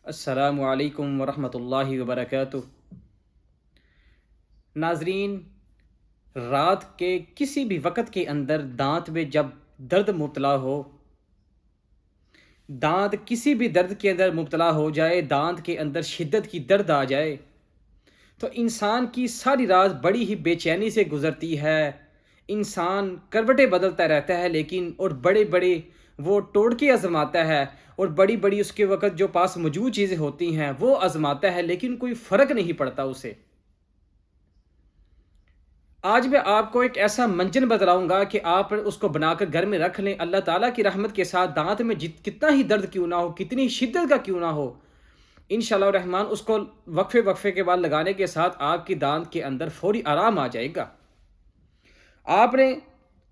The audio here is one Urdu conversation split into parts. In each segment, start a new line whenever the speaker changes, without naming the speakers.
السلام علیکم ورحمۃ اللہ وبرکاتہ۔ ناظرین، رات کے کسی بھی وقت کے اندر دانت میں جب درد مبتلا ہو، دانت کسی بھی درد کے اندر مبتلا ہو جائے، دانت کے اندر شدت کی درد آ جائے تو انسان کی ساری رات بڑی ہی بے چینی سے گزرتی ہے۔ انسان کروٹیں بدلتا رہتا ہے، لیکن اور بڑے بڑے وہ ٹوٹکے آزماتا ہے، اور بڑی بڑی اس کے وقت جو پاس موجود چیزیں ہوتی ہیں وہ آزماتا ہے، لیکن کوئی فرق نہیں پڑتا اسے۔ آج میں آپ کو ایک ایسا منجن بتلاؤں گا کہ آپ اس کو بنا کر گھر میں رکھ لیں۔ اللہ تعالیٰ کی رحمت کے ساتھ دانت میں کتنا ہی درد کیوں نہ ہو، کتنی شدت کا کیوں نہ ہو، انشاءاللہ الرحمن اس کو وقفے وقفے کے بعد لگانے کے ساتھ آپ کی دانت کے اندر فوری آرام آ جائے گا۔ آپ نے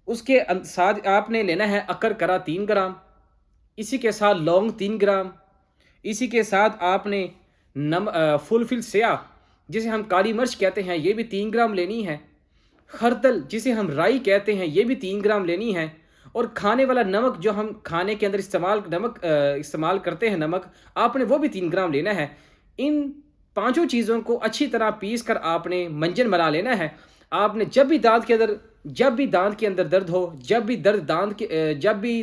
اس کے ساتھ آپ نے لینا ہے اکر کرا 3 گرام، اسی کے ساتھ لونگ 3 گرام، اسی کے ساتھ آپ نے فل سیاہ جسے ہم کالی مرچ کہتے ہیں یہ بھی 3 گرام لینی ہے، خردل جسے ہم رائی کہتے ہیں یہ بھی 3 گرام لینی ہے، اور کھانے والا نمک جو ہم کھانے کے اندر استعمال کرتے ہیں نمک، آپ نے وہ بھی 3 گرام لینا ہے۔ ان پانچوں چیزوں کو اچھی طرح پیس کر آپ نے منجن بنا لینا ہے۔ آپ نے جب بھی دانت کے اندر درد ہو، جب بھی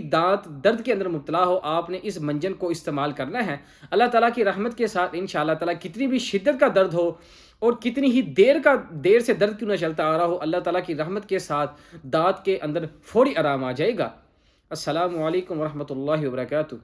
دانت درد کے اندر مبتلا ہو، آپ نے اس منجن کو استعمال کرنا ہے۔ اللہ تعالیٰ کی رحمت کے ساتھ انشاءاللہ تعالیٰ کتنی بھی شدت کا درد ہو اور کتنی ہی دیر سے درد کیوں نہ چلتا آ رہا ہو، اللہ تعالیٰ کی رحمت کے ساتھ دانت کے اندر فوری آرام آ جائے گا۔ السلام علیکم ورحمۃ اللہ وبرکاتہ۔